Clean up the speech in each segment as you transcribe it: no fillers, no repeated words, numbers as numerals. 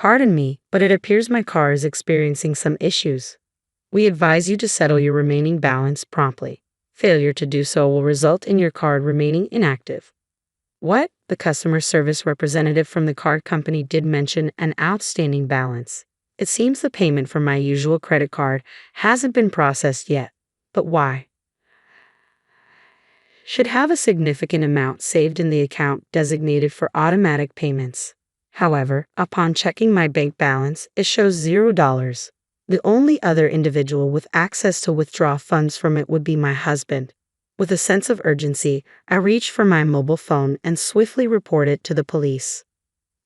Pardon me, but it appears my car is experiencing some issues. We advise you to settle your remaining balance promptly. Failure to do so will result in your card remaining inactive. What? The customer service representative from the card company did mention an outstanding balance. It seems the payment from my usual credit card hasn't been processed yet. But why? Should have a significant amount saved in the account designated for automatic payments. However, upon checking my bank balance, it shows $0. The only other individual with access to withdraw funds from it would be my husband. With a sense of urgency, I reached for my mobile phone and swiftly reported to the police.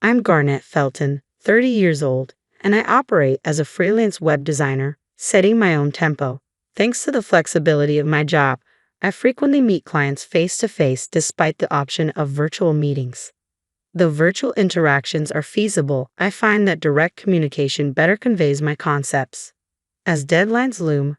I'm Garnett Felton, 30 years old, and I operate as a freelance web designer, setting my own tempo. Thanks to the flexibility of my job, I frequently meet clients face-to-face despite the option of virtual meetings. Though virtual interactions are feasible, I find that direct communication better conveys my concepts. As deadlines loom,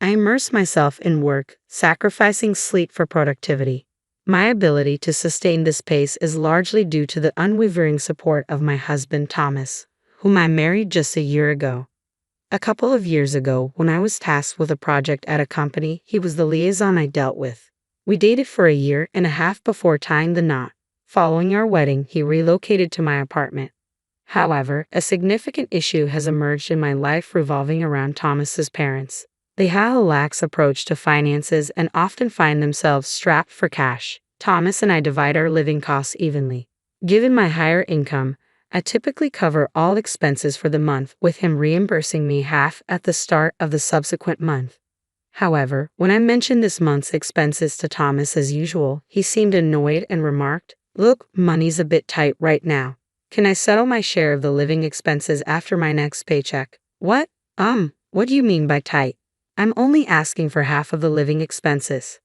I immerse myself in work, sacrificing sleep for productivity. My ability to sustain this pace is largely due to the unwavering support of my husband Thomas, whom I married just a year ago. A couple of years ago, when I was tasked with a project at a company, he was the liaison I dealt with. We dated for a year and a half before tying the knot. Following our wedding, he relocated to my apartment. However, a significant issue has emerged in my life revolving around Thomas's parents. They have a lax approach to finances and often find themselves strapped for cash. Thomas and I divide our living costs evenly. Given my higher income, I typically cover all expenses for the month, with him reimbursing me half at the start of the subsequent month. However, when I mentioned this month's expenses to Thomas as usual, he seemed annoyed and remarked, "Look, money's a bit tight right now. Can I settle my share of the living expenses after my next paycheck?" What do you mean by tight? I'm only asking for half of the living expenses."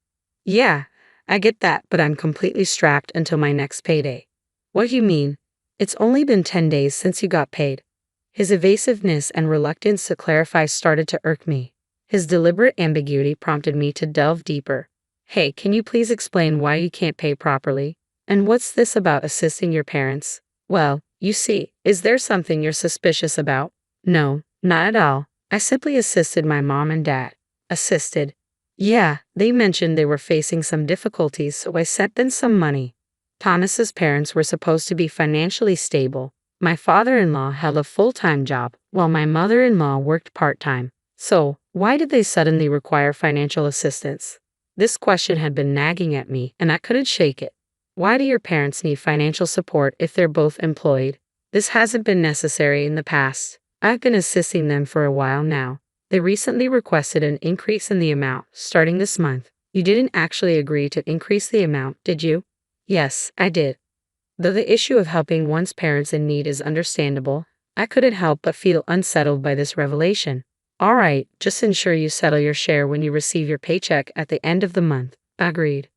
"Yeah, I get that, but I'm completely strapped until my next payday." "What do you mean? It's only been 10 days since you got paid." His evasiveness and reluctance to clarify started to irk me. His deliberate ambiguity prompted me to delve deeper. "Hey, can you please explain why you can't pay properly? And what's this about assisting your parents?" "Well, you see, is there something you're suspicious about?" "No, not at all. I simply assisted my mom and dad." "Assisted?" "Yeah, they mentioned they were facing some difficulties, so I sent them some money." Thomas's parents were supposed to be financially stable. My father-in-law held a full-time job, while my mother-in-law worked part-time. So, why did they suddenly require financial assistance? This question had been nagging at me, and I couldn't shake it. Why do your parents need financial support if they're both employed? This hasn't been necessary in the past. I've been assisting them for a while now. They recently requested an increase in the amount, starting this month. You didn't actually agree to increase the amount, did you? Yes, I did. Though the issue of helping one's parents in need is understandable, I couldn't help but feel unsettled by this revelation. "All right, just ensure you settle your share when you receive your paycheck at the end of the month." Agreed.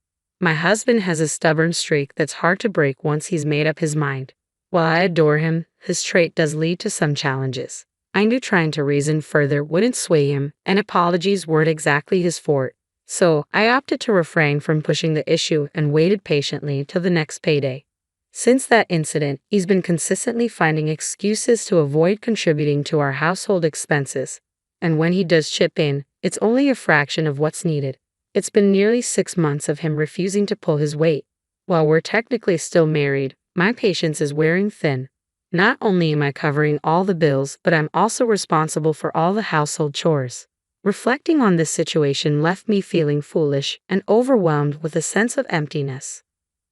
My husband has a stubborn streak that's hard to break once he's made up his mind. While I adore him, his trait does lead to some challenges. I knew trying to reason further wouldn't sway him, and apologies weren't exactly his forte. So, I opted to refrain from pushing the issue and waited patiently till the next payday. Since that incident, he's been consistently finding excuses to avoid contributing to our household expenses. And when he does chip in, it's only a fraction of what's needed. It's been nearly 6 months of him refusing to pull his weight. While we're technically still married, my patience is wearing thin. Not only am I covering all the bills, but I'm also responsible for all the household chores. Reflecting on this situation left me feeling foolish and overwhelmed with a sense of emptiness.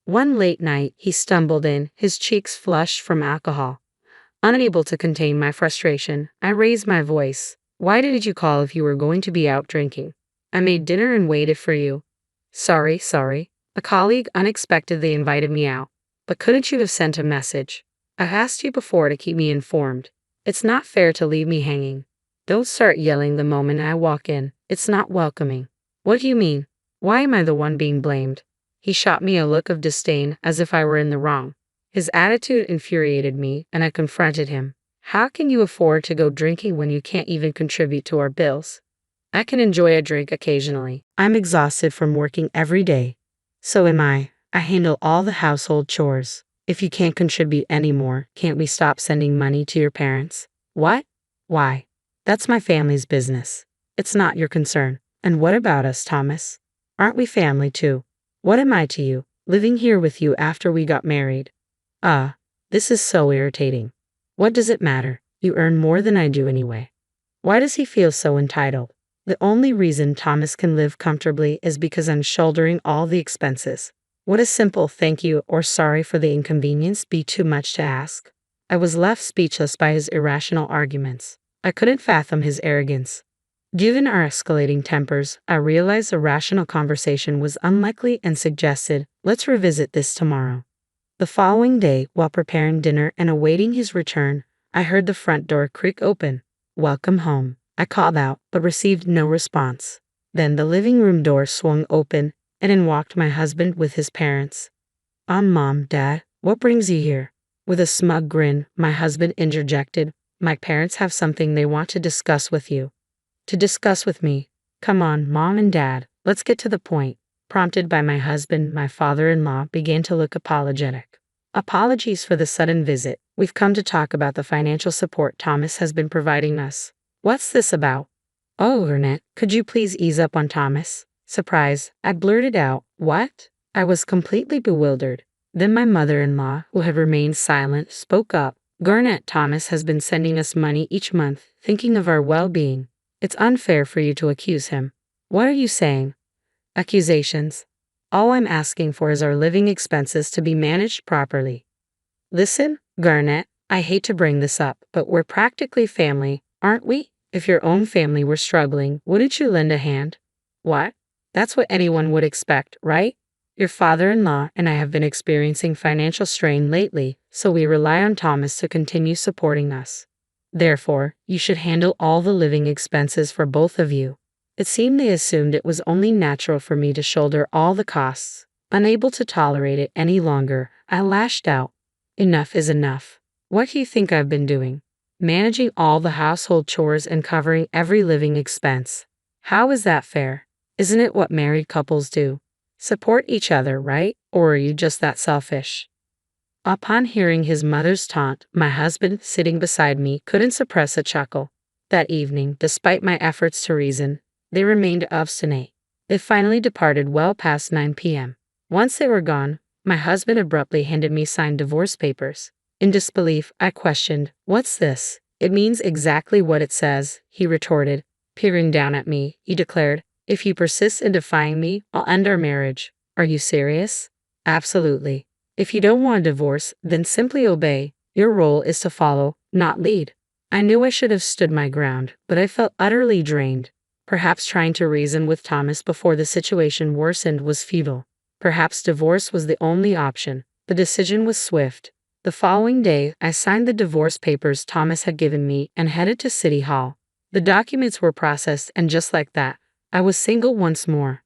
One late night, he stumbled in, his cheeks flushed from alcohol. Unable to contain my frustration, I raised my voice. "Why didn't you call if you were going to be out drinking? I made dinner and waited for you." Sorry. A colleague unexpectedly invited me out. "But couldn't you have sent a message? I've asked you before to keep me informed. It's not fair to leave me hanging. Don't start yelling the moment I walk in. It's not welcoming." "What do you mean? Why am I the one being blamed?" He shot me a look of disdain, as if I were in the wrong. His attitude infuriated me, and I confronted him. "How can you afford to go drinking when you can't even contribute to our bills?" "I can enjoy a drink occasionally. I'm exhausted from working every day." "So am I. I handle all the household chores." If you can't contribute anymore, can't we stop sending money to your parents? What? Why? That's my family's business. It's not your concern. And what about us, Thomas? Aren't we family too? What am I to you, living here with you after we got married? This is so irritating. What does it matter? You earn more than I do anyway. Why does he feel so entitled? The only reason Thomas can live comfortably is because I'm shouldering all the expenses. Would a simple thank you or sorry for the inconvenience be too much to ask? I was left speechless by his irrational arguments. I couldn't fathom his arrogance. Given our escalating tempers, I realized a rational conversation was unlikely and suggested, let's revisit this tomorrow. The following day, while preparing dinner and awaiting his return, I heard the front door creak open. Welcome home, I called out, but received no response. Then the living room door swung open, and in walked my husband with his parents. Mom, Dad, what brings you here? With a smug grin, my husband interjected, my parents have something they want to discuss with you. To discuss with me? Come on, Mom and Dad, let's get to the point. Prompted by my husband, my father-in-law began to look apologetic. Apologies for the sudden visit. We've come to talk about the financial support Thomas has been providing us. What's this about? Oh, Ernest, could you please ease up on Thomas? Surprised, I blurted out, what? I was completely bewildered. Then my mother-in-law, who had remained silent, spoke up. Garnett, Thomas has been sending us money each month, thinking of our well-being. It's unfair for you to accuse him. What are you saying? Accusations. All I'm asking for is our living expenses to be managed properly. Listen, Garnett, I hate to bring this up, but we're practically family, aren't we? If your own family were struggling, wouldn't you lend a hand? What? That's what anyone would expect, right? Your father-in-law and I have been experiencing financial strain lately, so we rely on Thomas to continue supporting us. Therefore, you should handle all the living expenses for both of you. It seemed they assumed it was only natural for me to shoulder all the costs. Unable to tolerate it any longer, I lashed out. Enough is enough. What do you think I've been doing? Managing all the household chores and covering every living expense. How is that fair? Isn't it what married couples do? Support each other, right? Or are you just that selfish? Upon hearing his mother's taunt, my husband, sitting beside me, couldn't suppress a chuckle. That evening, despite my efforts to reason, they remained obstinate. They finally departed well past 9 p.m. Once they were gone, my husband abruptly handed me signed divorce papers. In disbelief, I questioned, what's this? It means exactly what it says, he retorted. Peering down at me, he declared, if you persist in defying me, I'll end our marriage. Are you serious? Absolutely. If you don't want a divorce, then simply obey. Your role is to follow, not lead. I knew I should have stood my ground, but I felt utterly drained. Perhaps trying to reason with Thomas before the situation worsened was futile. Perhaps divorce was the only option. The decision was swift. The following day, I signed the divorce papers Thomas had given me and headed to City Hall. The documents were processed, and just like that, I was single once more.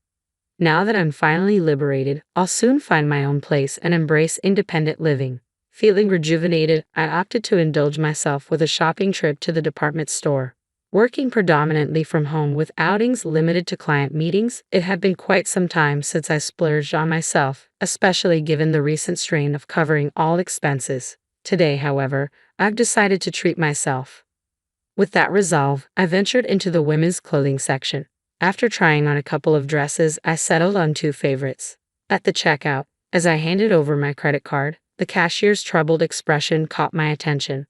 Now that I'm finally liberated, I'll soon find my own place and embrace independent living. Feeling rejuvenated, I opted to indulge myself with a shopping trip to the department store. Working predominantly from home with outings limited to client meetings, it had been quite some time since I splurged on myself, especially given the recent strain of covering all expenses. Today, however, I've decided to treat myself. With that resolve, I ventured into the women's clothing section. After trying on a couple of dresses, I settled on 2 favorites. At the checkout, as I handed over my credit card, the cashier's troubled expression caught my attention.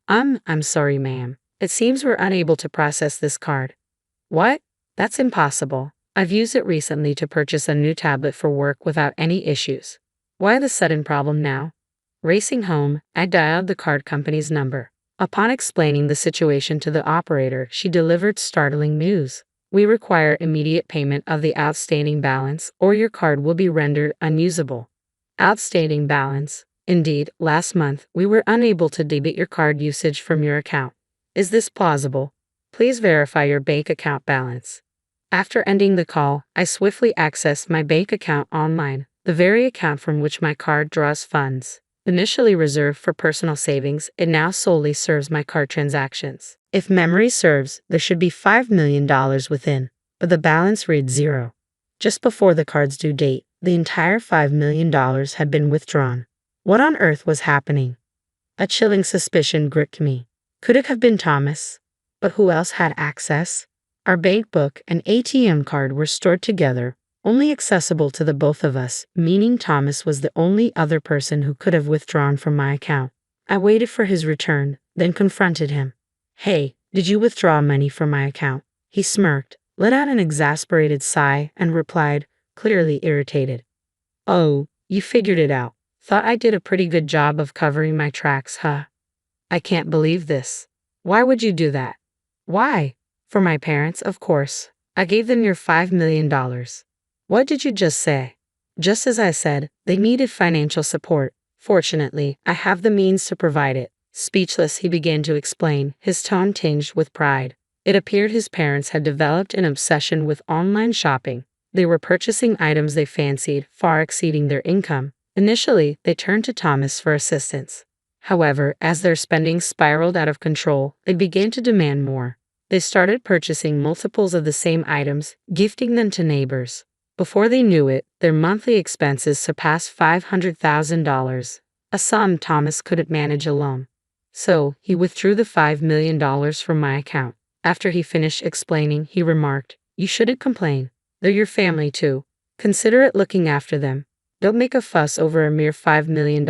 I'm sorry, ma'am. It seems we're unable to process this card. What? That's impossible. I've used it recently to purchase a new tablet for work without any issues. Why the sudden problem now? Racing home, I dialed the card company's number. Upon explaining the situation to the operator, she delivered startling news. We require immediate payment of the outstanding balance, or your card will be rendered unusable. Outstanding balance. Indeed, last month, we were unable to debit your card usage from your account. Is this plausible? Please verify your bank account balance. After ending the call, I swiftly accessed my bank account online, the very account from which my card draws funds. Initially reserved for personal savings, it now solely serves my card transactions. If memory serves, there should be $5 million within, but the balance reads 0. Just before the card's due date, the entire $5 million had been withdrawn. What on earth was happening? A chilling suspicion gripped me. Could it have been Thomas? But who else had access? Our bank book and ATM card were stored together, only accessible to the both of us, meaning Thomas was the only other person who could have withdrawn from my account. I waited for his return, then confronted him. Hey, did you withdraw money from my account? He smirked, let out an exasperated sigh, and replied, clearly irritated. Oh, you figured it out. Thought I did a pretty good job of covering my tracks, huh? I can't believe this. Why would you do that? Why? For my parents, of course. I gave them your $5 million. What did you just say? Just as I said, they needed financial support. Fortunately, I have the means to provide it. Speechless, he began to explain, his tone tinged with pride. It appeared his parents had developed an obsession with online shopping. They were purchasing items they fancied, far exceeding their income. Initially, they turned to Thomas for assistance. However, as their spending spiraled out of control, they began to demand more. They started purchasing multiples of the same items, gifting them to neighbors. Before they knew it, their monthly expenses surpassed $500,000, a sum Thomas couldn't manage alone. So, he withdrew the $5 million from my account. After he finished explaining, he remarked, "You shouldn't complain. They're your family too. Consider it looking after them. Don't make a fuss over a mere $5 million.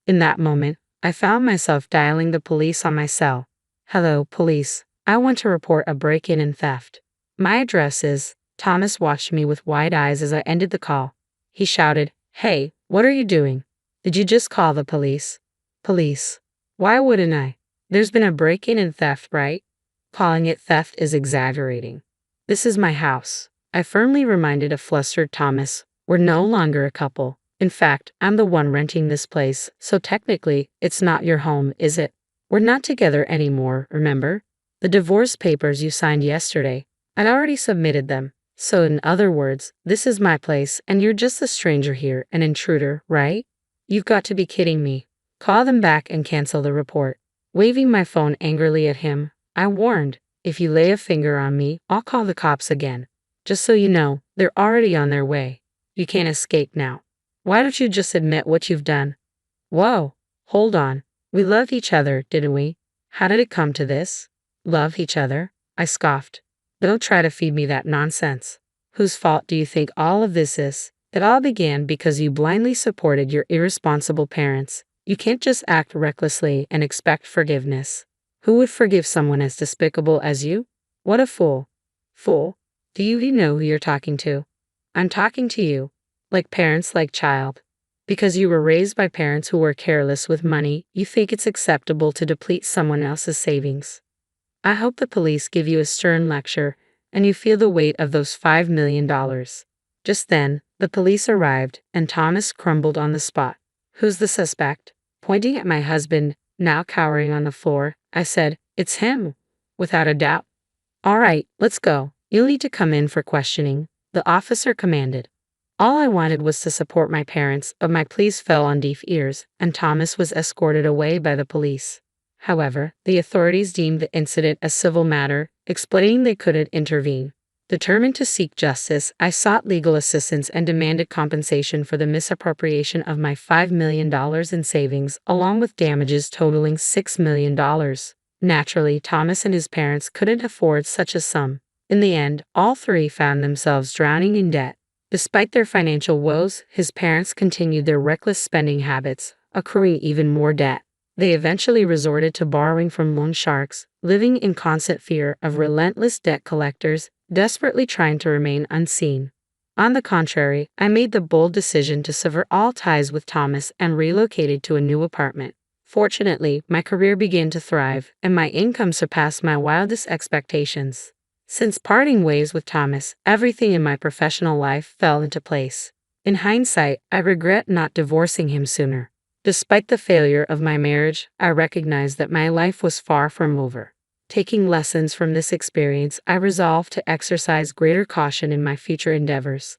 In that moment, I found myself dialing the police on my cell. Hello, police. I want to report a break-in and theft. My address is... Thomas watched me with wide eyes as I ended the call. He shouted, "Hey, what are you doing? Did you just call the police?" Police. Why wouldn't I? There's been a break-in and theft, right? Calling it theft is exaggerating. This is my house. I firmly reminded a flustered Thomas. We're no longer a couple. In fact, I'm the one renting this place, so technically, it's not your home, is it? We're not together anymore, remember? The divorce papers you signed yesterday, I'd already submitted them. So in other words, this is my place and you're just a stranger here, an intruder, right? You've got to be kidding me. Call them back and cancel the report. Waving my phone angrily at him, I warned, if you lay a finger on me, I'll call the cops again. Just so you know, they're already on their way. You can't escape now. Why don't you just admit what you've done? Whoa, hold on. We loved each other, didn't we? How did it come to this? Love each other? I scoffed. Don't try to feed me that nonsense. Whose fault do you think all of this is? It all began because you blindly supported your irresponsible parents. You can't just act recklessly and expect forgiveness. Who would forgive someone as despicable as you? What a fool. Fool? Do you even know who you're talking to? I'm talking to you. Like parents, like child. Because you were raised by parents who were careless with money, you think it's acceptable to deplete someone else's savings. I hope the police give you a stern lecture and you feel the weight of those $5 million. Just then, the police arrived and Thomas crumbled on the spot. Who's the suspect? Pointing at my husband, now cowering on the floor, I said, "It's him." Without a doubt. "All right, let's go. You'll need to come in for questioning," the officer commanded. All I wanted was to support my parents, but my pleas fell on deaf ears, and Thomas was escorted away by the police. However, the authorities deemed the incident a civil matter, explaining they couldn't intervene. Determined to seek justice, I sought legal assistance and demanded compensation for the misappropriation of my $5 million in savings, along with damages totaling $6 million. Naturally, Thomas and his parents couldn't afford such a sum. In the end, all three found themselves drowning in debt. Despite their financial woes, his parents continued their reckless spending habits, accruing even more debt. They eventually resorted to borrowing from loan sharks, living in constant fear of relentless debt collectors, desperately trying to remain unseen. On the contrary, I made the bold decision to sever all ties with Thomas and relocated to a new apartment. Fortunately, my career began to thrive, and my income surpassed my wildest expectations. Since parting ways with Thomas, everything in my professional life fell into place. In hindsight, I regret not divorcing him sooner. Despite the failure of my marriage, I recognized that my life was far from over. Taking lessons from this experience, I resolved to exercise greater caution in my future endeavors.